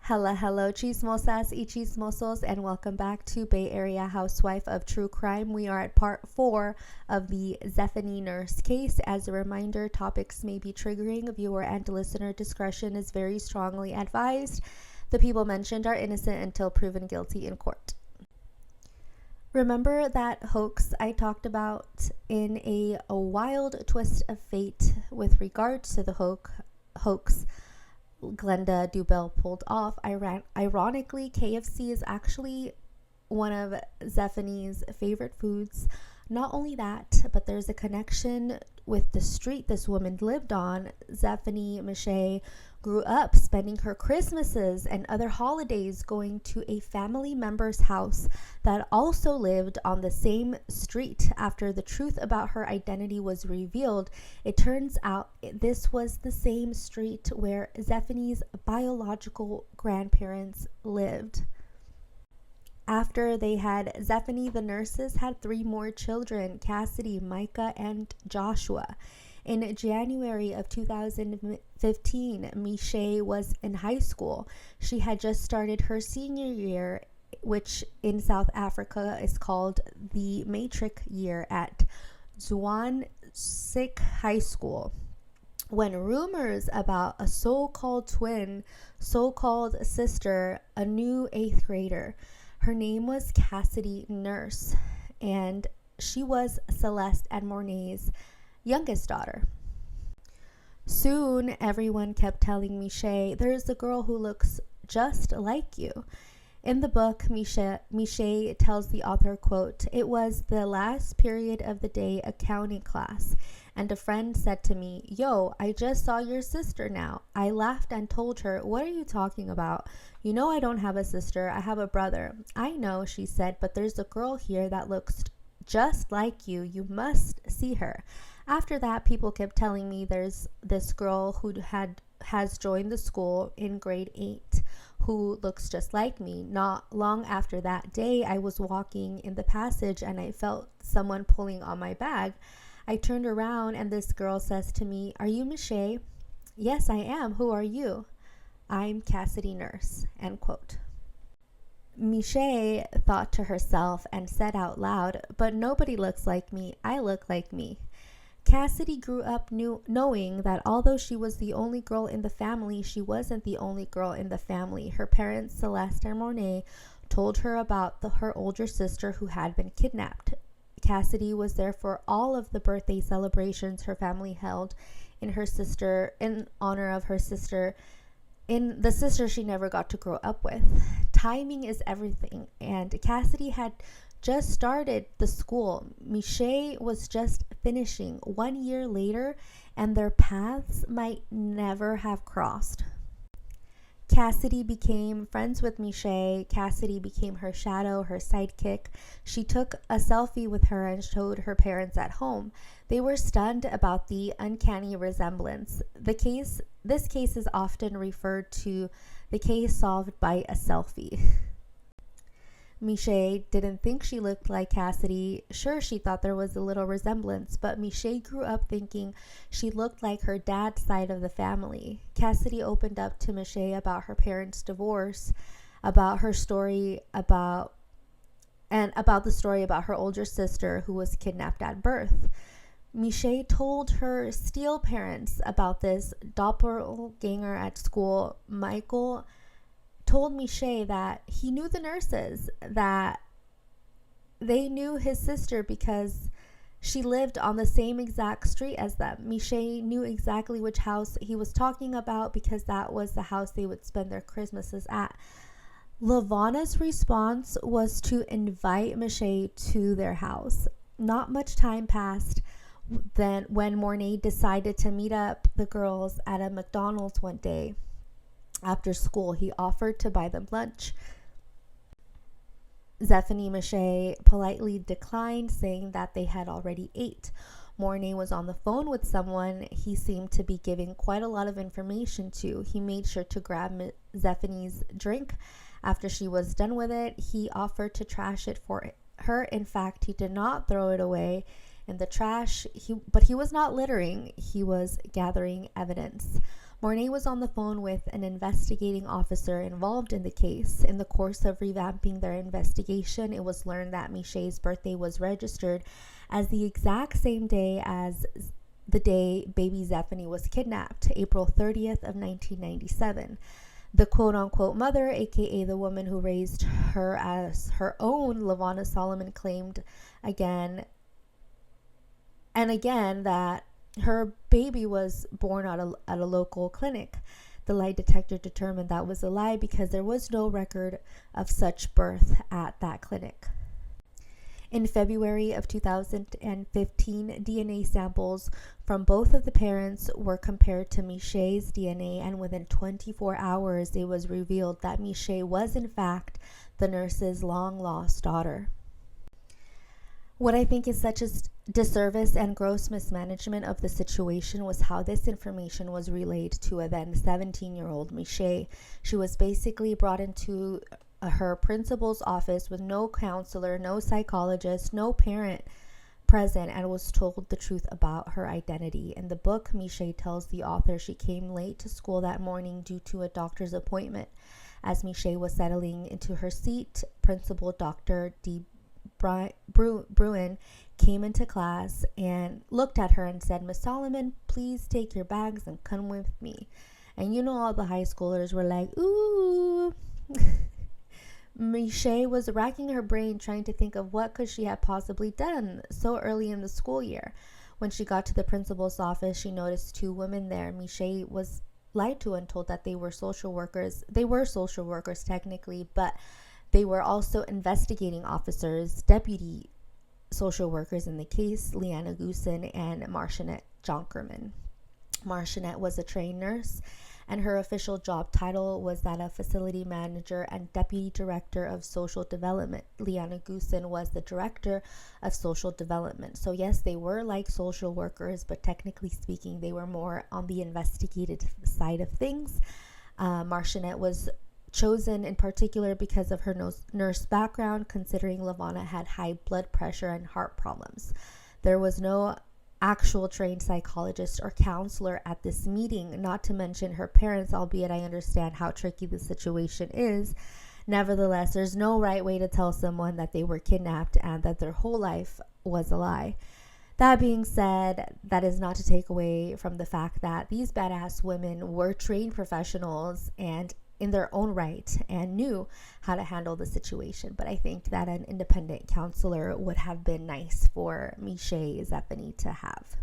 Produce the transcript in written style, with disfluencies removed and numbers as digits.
Hello, chismosas y chismosos, and welcome back to Bay Area Housewife of True Crime. We are at part 4 of the Zephany nurse case. As a reminder, topics may be triggering. Viewer and listener discretion is very strongly advised. The people mentioned are innocent until proven guilty in court. Remember that hoax I talked about in a wild twist of fate with regards to the hoax Glenda Dubell pulled off. Ironically, KFC is actually one of Zephany's favorite foods. Not only that, but there's a connection with the street this woman lived on. Zephany Miche grew up spending her Christmases and other holidays going to a family member's house that also lived on the same street. After the truth about her identity was revealed, it turns out this was the same street where Zephany's biological grandparents lived. After they had Zephany, the nurses had 3 more children: Cassidy, Micah, and Joshua. In January of 2015, Miche was in high school. She had just started her senior year, which in South Africa is called the matric year, at Zwansik High School, when rumors about a so-called twin, so-called sister, a new 8th grader. Her name was Cassidy Nurse, and she was Celeste and Mornay's youngest daughter. Soon, everyone kept telling Miche, "There's a girl who looks just like you." In the book, Miche tells the author, quote, "It was the last period of the day accounting class, and a friend said to me, 'Yo, I just saw your sister now.' I laughed and told her, 'What are you talking about? You know I don't have a sister, I have a brother.' 'I know,' she said, 'but there's a girl here that looks just like you. You must see her.' After that, people kept telling me there's this girl who has joined the school in grade 8 who looks just like me. Not long after that day, I was walking in the passage and I felt someone pulling on my bag. I turned around and this girl says to me, 'Are you Miche?' 'Yes, I am. Who are you?' 'I'm Cassidy Nurse,' end quote. Miche thought to herself and said out loud, 'But nobody looks like me. I look like me.' Cassidy grew up knowing that although she was the only girl in the family, she wasn't the only girl in the family. Her parents, Celeste and Mornay, told her about her older sister who had been kidnapped. Cassidy was there for all of the birthday celebrations her family held in honor of her sister, in the sister she never got to grow up with. Timing is everything, and Cassidy had just started the school. Miche was just finishing 1 year later, and their paths might never have crossed. Cassidy became friends with Miche. Cassidy became her shadow, her sidekick. She took a selfie with her and showed her parents at home. They were stunned about the uncanny resemblance. This case is often referred to the case solved by a selfie. Miche didn't think she looked like Cassidy. Sure, she thought there was a little resemblance, but Miche grew up thinking she looked like her dad's side of the family. Cassidy opened up to Miche about her parents' divorce, about the story about her older sister who was kidnapped at birth. Miche told her steel parents about this doppelganger at school. Michael told Miche that he knew the nurses, that they knew his sister because she lived on the same exact street as them. Miche knew exactly which house he was talking about because that was the house they would spend their Christmases at. Lavana's response was to invite Miche to their house. Not much time passed then when Mornay decided to meet up the girls at a McDonald's one day. After school, he offered to buy them lunch. Zephany Miche politely declined, saying that they had already ate. Mornay was on the phone with someone he seemed to be giving quite a lot of information to. He made sure to grab Zephany's drink. After she was done with it, he offered to trash it for her. In fact, he did not throw it away in the trash, but he was not littering. He was gathering evidence. Mornay was on the phone with an investigating officer involved in the case. In the course of revamping their investigation, it was learned that Miché's birthday was registered as the exact same day as the day baby Zephany was kidnapped, April 30th of 1997. The quote-unquote mother, aka the woman who raised her as her own, LaVonna Solomon, claimed again and again that her baby was born at a local clinic. The lie detector determined that was a lie because there was no record of such birth at that clinic. In February of 2015, DNA samples from both of the parents were compared to Miché's DNA, and within 24 hours, it was revealed that Miché was in fact the nurse's long-lost daughter. What I think is such a disservice and gross mismanagement of the situation was how this information was relayed to a then 17-year-old Miché. She was basically brought into her principal's office with no counselor, no psychologist, no parent present, and was told the truth about her identity. In the book, Miché tells the author she came late to school that morning due to a doctor's appointment. As Miché was settling into her seat, Principal Dr. Bruin came into class and looked at her and said, "Miss Solomon, please take your bags and come with me." And you know, all the high schoolers were like, ooh. Miché was racking her brain trying to think of what could she have possibly done so early in the school year. When she got to the principal's office, she noticed two women there. Miché was lied to and told that they were social workers. They were social workers technically, but they were also investigating officers, deputy social workers in the case, Leanna Goosen and Marcianette Jonkerman. Marcianette was a trained nurse, and her official job title was that of facility manager and deputy director of social development. Leanna Goosen was the director of social development. So yes, they were like social workers, but technically speaking, they were more on the investigative side of things. Marcianette was chosen in particular because of her nurse background, considering LaVonna had high blood pressure and heart problems. There was no actual trained psychologist or counselor at this meeting, not to mention her parents, albeit I understand how tricky the situation is. Nevertheless, there's no right way to tell someone that they were kidnapped and that their whole life was a lie. That being said, that is not to take away from the fact that these badass women were trained professionals and in their own right and knew how to handle the situation. But I think that an independent counselor would have been nice for Miché Zephany to have.